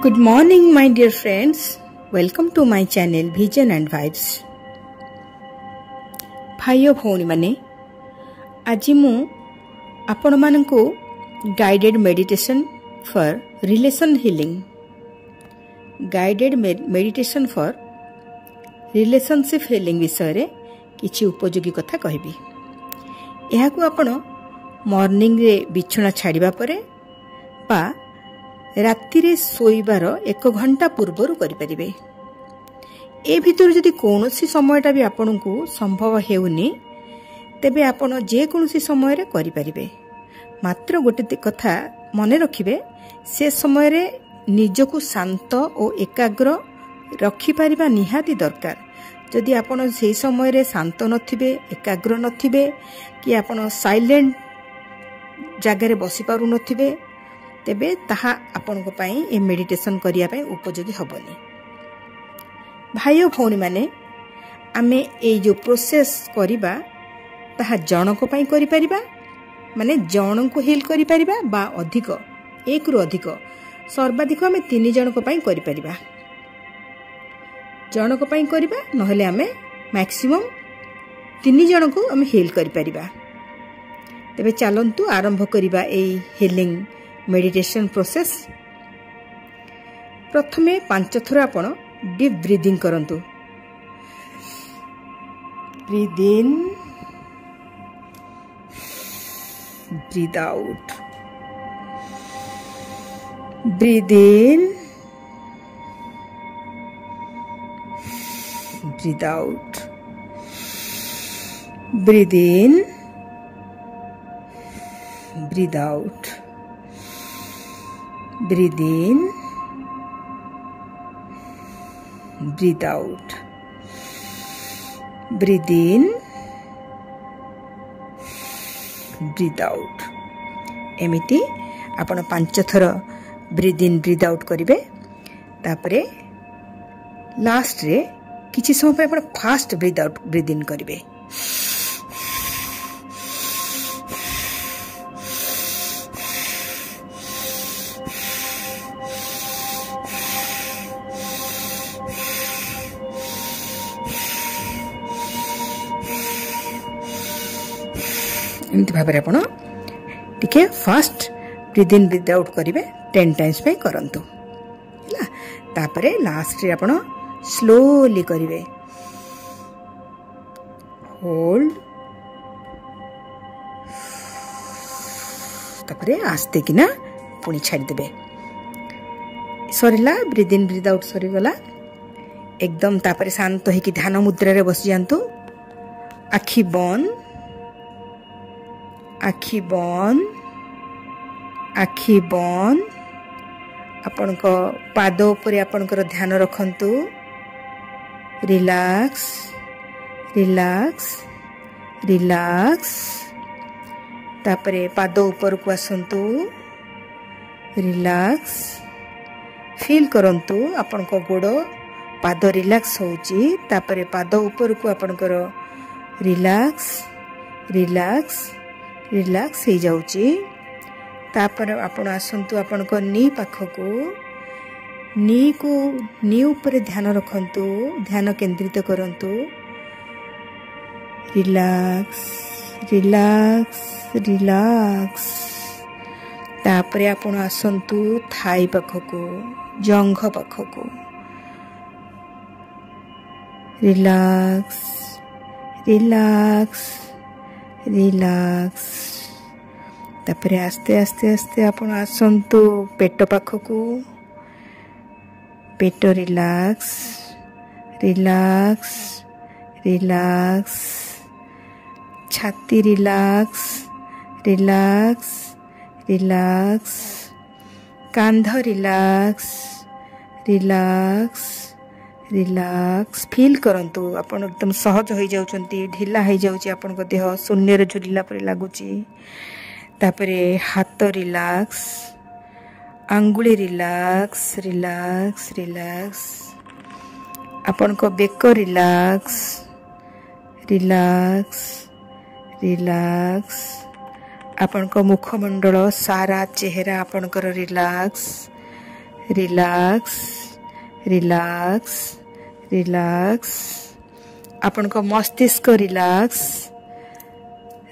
Good morning, my dear friends. Welcome to my channel Vision and Vibes. भाई भौणी माने आज मु आपण मानकु guided meditation for relation healing relationship healing विषय रे किछि उपयोगी कथा कहबी। एहाकु आपण मॉर्निंग रे बिछଣା छाड़िबा परे पा राति रे सोइबार 1 घंटा पूर्व करें। ए भितर जदि कौनसी समयटा भी आपन को संभव हेउनी तेबे आपण जेकोसी समय रे करें। मात्र गोटे कथा मन रखिबे, से समय रे निजको शांत और एकाग्र रखिपारिबा निहाती दरकार। जदि आपण से समय रे शांत नथिबे, एकाग्र नथिबे कि आपण साइलेंट जगह रे बसी पारु नथिबे, तेबे ताहा आपण को पाई ए मेडिटेशन करिया पाई उपयोगी हबनी। भाई और भौणी माने आमे ए जो प्रोसेस करिबा ताहा जन को पाई करि परिबा, माने जन को हील करि परिबा बा अधिक एक रु अधिक सर्वाधिक आमे 3 जन को पाई करि परिबा। जन को पाई करिबा नहले आमे मैक्सिमम 3 जन को आमे हील करि परिबा। तेबे चलंतु आरंभ करिबा ए हीलिंग मेडिटेशन प्रोसेस। प्रथमे 5 थर आपण डीप ब्रीदिंग करंतु। Breathe in, breathe out, breathe in, breathe out, breathe in, breathe out, breathe in, breathe out, breathe in, breathe out। एमिति आपण 5 थर ब्रीद इन ब्रीद आउट करिवे। तापरे लास्ट रे किछि समय पे आपण fast breathe out breathe in करिवे। एमती भाव में आपण टिके fast breathe in breathe out करेंगे 10 टाइम्स पे करंतु। तापरे लास्ट रे आपण स्लोली करेंगे। होल्ड, तापरे आस्ते किना पुणी छाड़ी देबे। Sarila breathe in breathe out सरी गला एकदम। तापरे शांत होइकी ध्यान मुद्रा रे बस जांतु। आखि बंद, आखि बंद, आखि बंद। आपण को पाद ऊपर आपण को ध्यान रखंतु। Relax, relax, relax. तापरे पाद ऊपर को आसंतु। रिलैक्स, फील करंतु आपण को गोड़ पाद रिलैक्स होउची। तापरे पाद ऊपर को आपण को रिलैक्स, रिलैक्स, रिलैक्स हो जाउची। तापर आपण आसंतु आपण को नी पाखको। नी ऊपर ध्यान रखंतु, ध्यान केंद्रित करंतु। Relax, relax, relax. तापर आपण आसंतु थाई पाखको, जंघ पाखको। Relax, relax, relax. तापरे आस्ते आस्ते आस्ते आपण आसंतु पेट पाखको। पेट रिलैक्स, रिलैक्स, रिलैक्स। छाती रिलैक्स, रिलैक्स, रिलैक्स। कांध रिलैक्स, रिलैक्स, रिलैक्स। फील करंतु आपण एकदम सहज हो जाउचंती, ढिला हो जाउची। आपण को देह शून्य रे झुलिला परे लागुची। तापरे हाथ रिलैक्स, आंगुली रिलैक्स, रिलैक्स, रिलैक्स। आपण को बेक रिलैक्स, रिलैक्स, रिलैक्स। आपण को मुखमंडल सारा चेहरा आपण को रिलैक्स, रिलैक्स रिलैक्स रिलैक्स आपण को मस्तिष्क रिलैक्स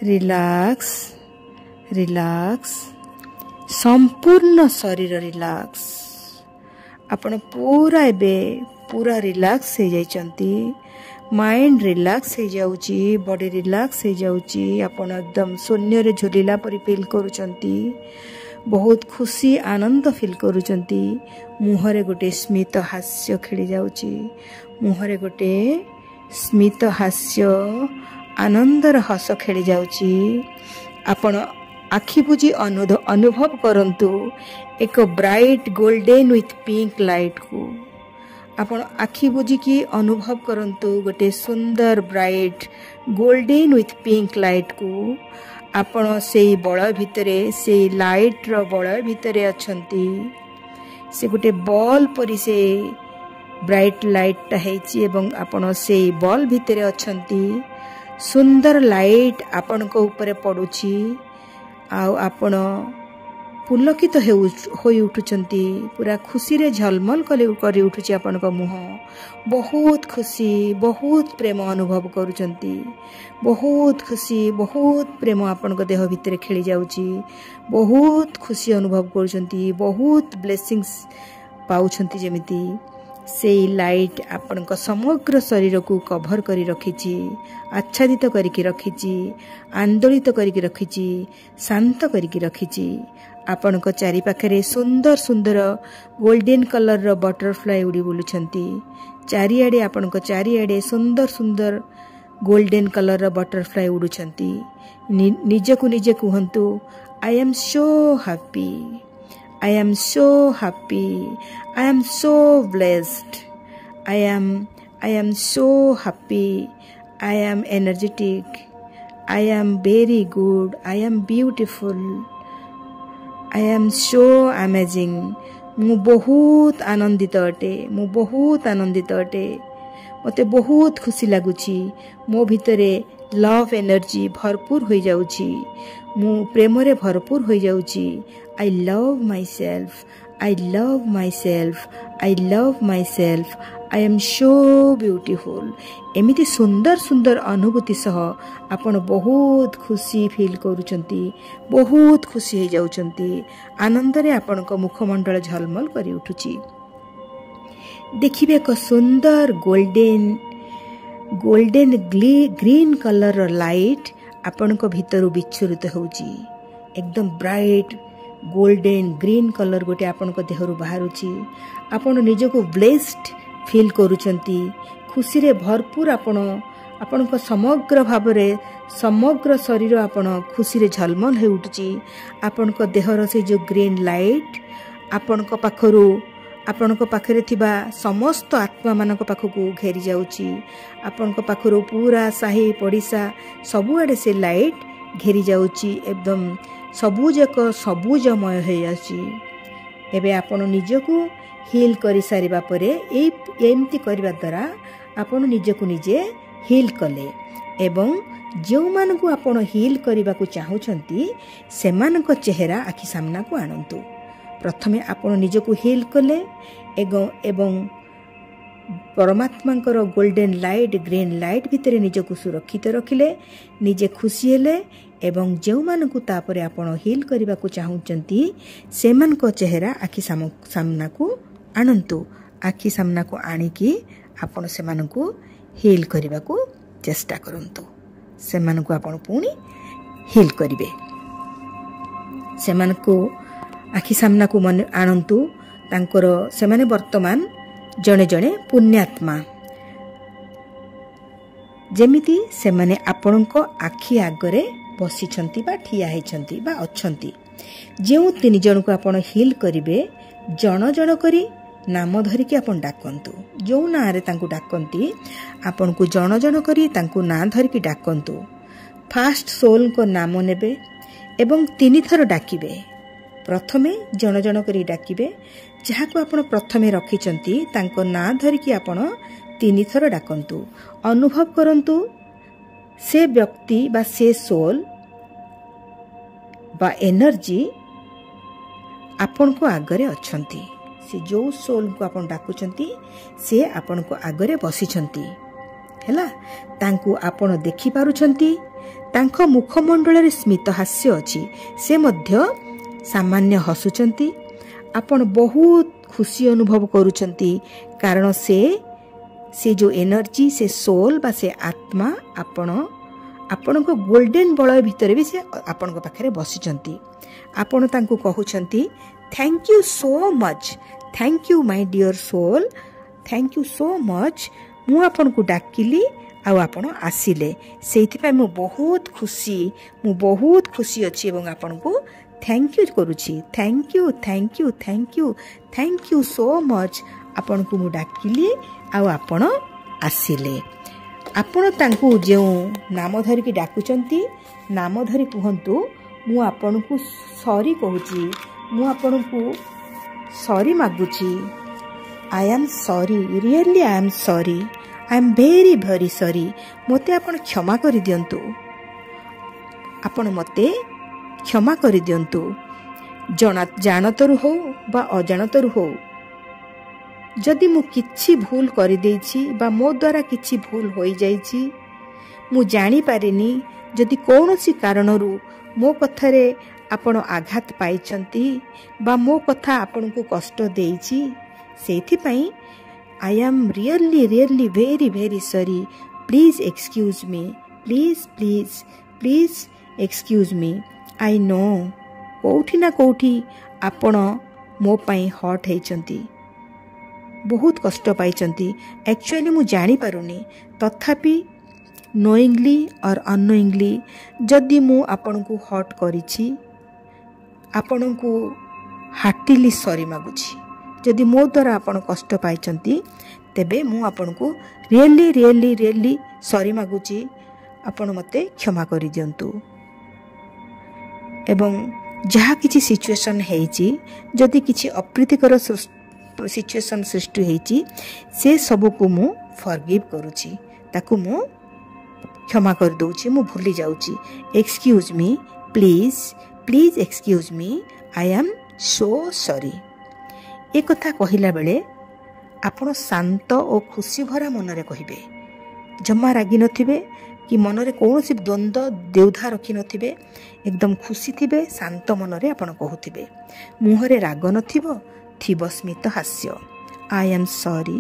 रिलैक्स रिलैक्स संपूर्ण शरीर रिलैक्स आपण पूरा एबे पूरा रिलैक्स हो जाइछंती माइंड रिलैक्स हो जाउची बॉडी रिलैक्स हो जाउची आपण एकदम शून्य रे झुलिला परि फील करूछंती बहुत खुशी आनंद फील करूछंती मुहरे गोटे स्मित हास्य खेली जाउची मुहरे गोटे स्मित हास्य आनंदर हस खेली जाउची आपण आखि बुझी अनुभव करंतु एक bright golden with pink light को आपण आखि बुझी की अनुभव करंतु गोटे सुंदर bright golden with pink light को आपण से बळ भितरे से लाइट रो बळ भितरे अछंती से गोटे बॉल परि से ब्राइट लाइट टा हेची एवं आपण से बॉल भितरे अछंती सुंदर लाइट आपण को ऊपर पडुची आ आपण पुलकित होई उठुचंती पूरा खुशी रे झलमल करी उठुची आपण को मुह बहुत खुशी बहुत प्रेम अनुभव करूचंती बहुत खुशी बहुत प्रेम आपण को देह भितरे खेली जाउची बहुत खुशी अनुभव करूचंती बहुत ब्लेसिंग्स पाउछंती जेमिति से लाइट आपण को समग्र शरीर को कवर करी रखिची आच्छादित करिकि रखिची आंदोलित करिकि रखिची शांत करिकि रखिची आपण को चारि पाखरे सुंदर सुंदर गोल्डन कलर रो बटरफ्लाई उड़ी बुलुछंती चारिआडे आपण को चारिआडे सुंदर सुंदर गोल्डन कलर रो बटरफ्लाई उडुछंती निजकु निजे कहंतु I am so happy I am so happy. I am so blessed. I am so happy. I am energetic. I am very good. I am beautiful. I am so amazing. मु बहुत आनंदित अटे मु बहुत आनंदित अटे मते बहुत खुशी लागुची मो भितरे लव एनर्जी भरपूर हो जाउची मु प्रेम रे भरपूर हो जाउची I love myself. I love myself. I love myself. I am so beautiful. एमिति सुंदर सुंदर अनुभूति सह आपण बहुत खुशी फील करूचंती बहुत खुशी हो जाउचंती आनंद रे आपण को मुखमंडल झलमल करी उठुची देखिबे को सुंदर गोल्डन ग्रीन कलर लाइट आपण को भीतर विच्छुरित होउची एकदम ब्राइट गोल्डन ग्रीन कलर गोटे आपण को देहरु बाहरुची आपण निजको ब्लेस्ड फील करूचंती खुशी रे भरपूर आपण को समग्र भाबरे समग्र शरीर आपण खुशी रे झलमल हे उठुची आपण को देहर से जो ग्रीन लाइट आपण को पाखरे थिबा समस्त आत्मा मानक पाखकू घेरी जाउची आपण को पाखरो पूरा साही पड़िसा सबु आडे से लाइट घेरी जाउची एकदम सबुजमय हो जाउची एबे आपण निजको हील करि सारिबा परे एमती करबा द्वारा आपण निजको निजे हील कले एवं जो मानकू आपण हील करबा को चाहुचंती सेमानक चेहरा आखि सामना को आनंतु प्रथमे आपण निजको हील कले एवं परमात्मांकर गोल्डन लाइट ग्रीन लाइट भितरे निजको सुरक्षित रखिले निजे खुशी हेले एवं जो मानकू तापरे आपण हील करबा को चाहुचंती सेमानक चेहरा आखि सामना को आनंतु आखि सामना को आनिकी आपण सेमानकू हील करबा को चेष्टा करंतु सेमानकू आपण पुणी हील करिवे सेमानकू आखि सामना को मन आनंतु तांकर सेमाने वर्तमान जणे जणे पुण्यात्मा जेमिति सेमाने आपणको आखि आगरे बसिछंती बा ठिया हेछंती बा अछंती जेउ तीन जन को आपण हील करिवे जण जण करी नाम धरिकी आपण डाकंतु जो ना रे तांकु डाकंती आपण को जण जण करी तांकु ना धरिकी डाकंतु फास्ट सोल को नाम नेबे एवं तीन थर डाकिबे प्रथमे जण जण करी डाकिबे जहा को आपण प्रथमे रखिचंती तांको ना धरिकी आपण तीन थर डाकंतु अनुभव करंतु से व्यक्ति बा से सोल बा एनर्जी आपण को आगरे अछंती से जो सोल को आपण डाकुचंती से आपण को आगरे बसिचंती हैला तांकु आपण देखि पारुचंती तांको मुखमंडल रे स्मित हास्य अछि से मध्य सामान्य हसुचंती आपण बहुत खुशी अनुभव करुचंती कारण से जो एनर्जी से सोल बा से आत्मा आपण को गोल्डन बलय भितर भी से आपण को पाखरे बसिचंती आपण तांकु कहउचंती thank you so much thank you my dear soul thank you so much मु आपण को डाकिली आ आपण आसिले सेइथिपा मु बहुत खुशी अछि एवं आपण को थैंक यू करूची thank you thank you thank you thank you so much आपण को मु डाकिली आ आपण आसिले आपण तांकु जे नाम धरि की डाकुचंती नाम धरि कहंतु मु आपण को सॉरी कहूची मु आपण को सॉरी मागुची I am sorry really I am sorry I am very very sorry मते आपण क्षमा करि दियंतु आपण मते क्षमा करि दियंतु जानतरु हो बा अजानतरु हो जदि मु किछि भूल करि देछि बा मो द्वारा किछि भूल होई जाइछि मु जानि पारिनी जदि कोनोसी कारणरू मो कथारे आपण आघात पाइछंती बा मो कथा आपण को कष्ट देछि सेथि पई I am really really very very sorry please excuse me please please please excuse me I know कोठी ना कोठी आपण मो पई हट हेचंती बहुत कष्ट पाइचंती एक्चुअली मु जानी पारुनी तथापि नोइंगली और अननोइंगली जदि मु आपण को हट करिछि आपण को हार्टिली सॉरी मागुछि जदि मो द्वारा आपण कष्ट पाइचंती तेबे मु आपण को रियली रियली रियली सॉरी मागुछि आपण मते क्षमा करि दियंतु एवं जहा किछि सिचुएशन हेछि जदि किछि अप्रीतिकर सिचुएशन सृष्टि हेछि से सब को मु फॉरगिव करूछि ताकू मु क्षमा कर दउछि मु भूली जाउछि excuse me please please excuse me I am so sorry ए कथा कहिला बेले आपण शांत और खुशी भरा मनरे कहिबे जम्मा रागी नथिबे कि मनरे कोनोसी द्वंद्व देउधा रखि नथिबे एकदम खुशी थिबे शांत मनरे आपण कहउथिबे मुहरे राग नथिबो थिबो स्मित हास्य I am sorry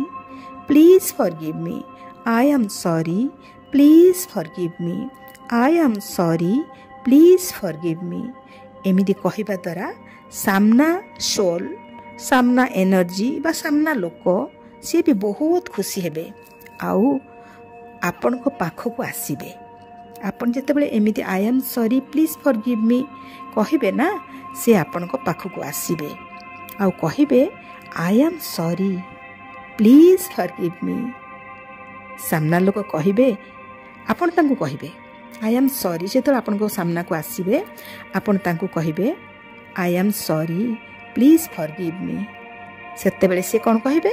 please forgive me I am sorry please forgive me I am sorry please forgive me एमिति कहिबा द्वारा सामना सोल सामना एनर्जी बा सामना लोक सी भी बहुत खुशी हेबे आउ आपण को पाखो को आसीबे आपण जेतेबेले एमिति I am sorry please forgive me कहिबे ना से आपण को पाखो को आसीबे आउ कहिबे आई एम सॉरी प्लीज फॉरगिव मी सामना लोक कहिबे आपण तांको कहिबे आई एम सॉरी जेतो आपण को सामना को आसीबे आपण तांको कहिबे आई एम सॉरी प्लीज फॉरगिव मी सेते बेले से कोन कहिबे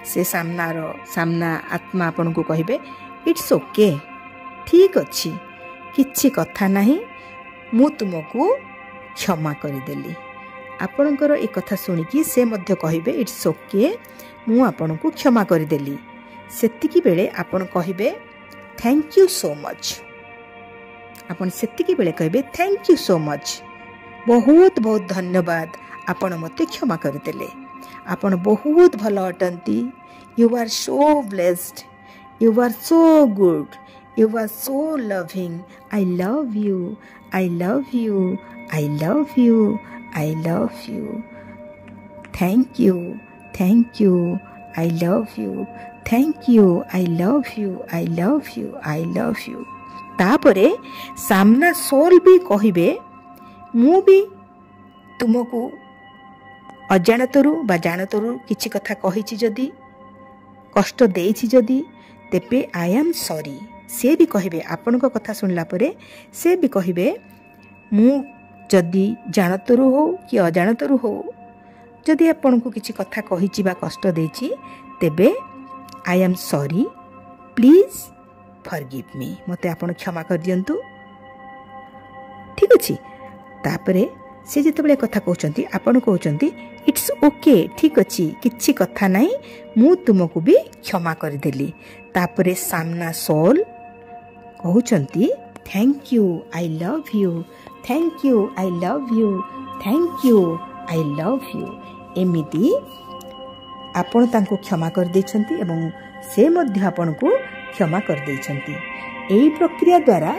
से सामना आत्मा आपण को कहिबे इट्स ओके ठीक अछि किछि कथा नाही मु तुमको क्षमा करि देली आपणकर ए कथा सुनिकी से मध्य कहिबे इट्स ओके मु आपण को क्षमा करि देली सेतिकी बेले आपण कहिबे थैंक यू सो मच आपण सेतिकी बेले कहिबे थैंक यू सो मच बहुत बहुत धन्यवाद आपण मते क्षमा करि देले आपण बहुत भलो अटंती you are so blessed you are so good you are so loving I love you I love you I love you I love you thank you I love you thank you I love you I love you I love you तापरे सामना soul भी कहिबे मु भी तुमको अजानतरु बा जानतरु किछि कथा कहिछि जदि कष्ट देइछि जदि तेबे आई एम सॉरी से भी कहिबे आपण को कथा सुनला परे से भी कहिबे मु जदि जानतरु हो कि अजानतरु हो जदि आपण को किछि कथा कहिछि बा कष्ट देइछि तेबे आई एम सॉरी प्लीज फॉरगिव मी मते आपण क्षमा कर दियंतु ठीक अछि तापरे से जिते कथा कहते आपण कहते इट्स ओके ठीक अच्छी किसी कथा नहीं मु तुमको भी क्षमा करदेली तापरे सामना सोल कहते thank you I love you thank you I love you thank you I love you एमिति आपण तांको क्षमा कर देछंती एवं से मध्य आपण को क्षमा कर देछंती। एई प्रक्रिया द्वारा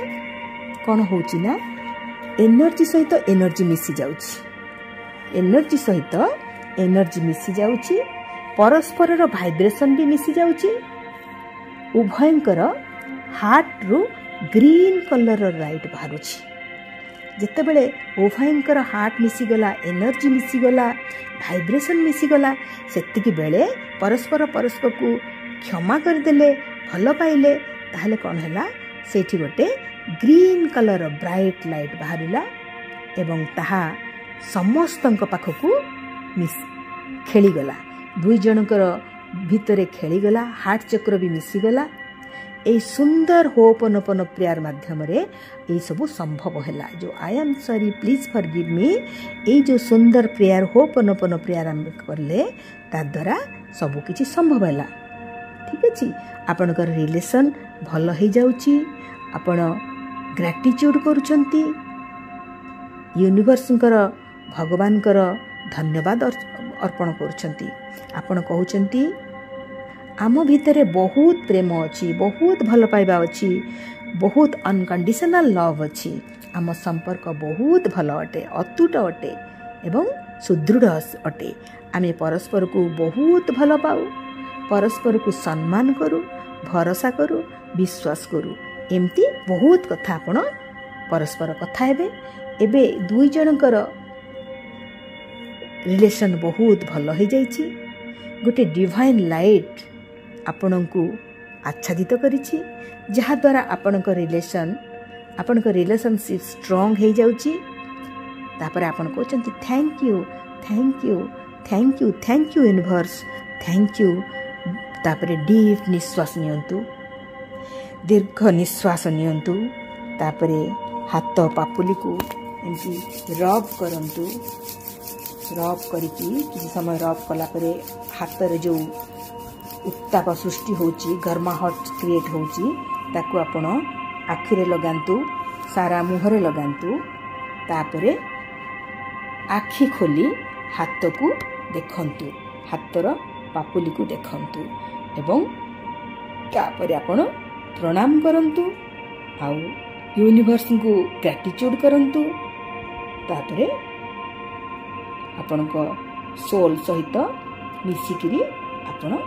कौन होची ना एनर्जी सहित एनर्जी मिसी जाउची एनर्जी सहित एनर्जी मिसी जाउची परस्पर रो वाइब्रेशन भी मिसी जाउची उभयंकर हार्ट रु ग्रीन कलर रो लाइट बाहरुची जिते बेले उभयंकर हार्ट मिसीगला एनर्जी मिसीगला वाइब्रेशन मिसीगला सेतिकी बेले परस्पर परस्पर को क्षमा करदेले भल पाइले ताहले कौन हैला सेठी गोटे ग्रीन कलर ब्राइट लाइट बाहरिला एवं ताहा समस्तंक पाखकू खेलीगला दुई जनकर भितरे खेलीगला हार्ट चक्र भी मिसीगला ए सुंदर होपनपन प्रेयर माध्यम रे ए सब संभव हैला जो I am sorry please forgive me ए जो सुंदर प्रेयर होपनपन प्रेयर हम करले ता द्वारा सब किछि संभव हैला ठीक अछि आपनकर रिलेशन भल हो जाउची आपण ग्रेटिट्यूड करूचंती यूनिवर्सकर भगवानकर धन्यवाद अर्पण करूचंती आपण कहउचंती आम भितरे बहुत प्रेम अच्छी बहुत भल पाइबा अच्छी बहुत अनकंडीशनल लव अच्छी आम संपर्क बहुत भल अटे अतुट अटे एवं सुदृढ़ अटे आमे परस्पर को बहुत भल पाऊ परस्पर को सम्मान करू भरोसा करू विश्वास करू एमती बहुत कथा आपण परस्पर कथा हेबे एबे दुई जनकर रिलेशन बहुत भल हो जाइछि गोटे डिवाइन लाइट आपणको आच्छादित करिछि जहा द्वारा आपणको रिलेशनशिप स्ट्रांग हो जाउछि तापर आपण कहउछन्ति thank you thank you thank you thank you universe thank you तापर डीप निश्वास नियंतु दीर्घ निश्वास नियंतु तापर हाथ पापुली को एमती रब करंतु रब करिकी किसी समय रब कला परे हाथ रे जो उत्ताप सृष्टि होची गर्माहट क्रिएट होची ताकू आपण आखिरे लगांतु सारा मुहरे लगांतु तापरे आखि खोली हाथ को देखंतु हाथर पापुली को देखंतु एवं तापरे आपण प्रणाम करंतु आउ यूनिवर्स को ग्रेटिट्यूड करंतु तापरे आपण को सोल सहित मिसिकिरी आपण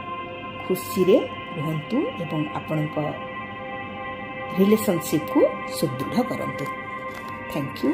खुशी रे रहंतु एवं आपणक रिलेशनशिप को सुदृढ़ करंतु। Thank you.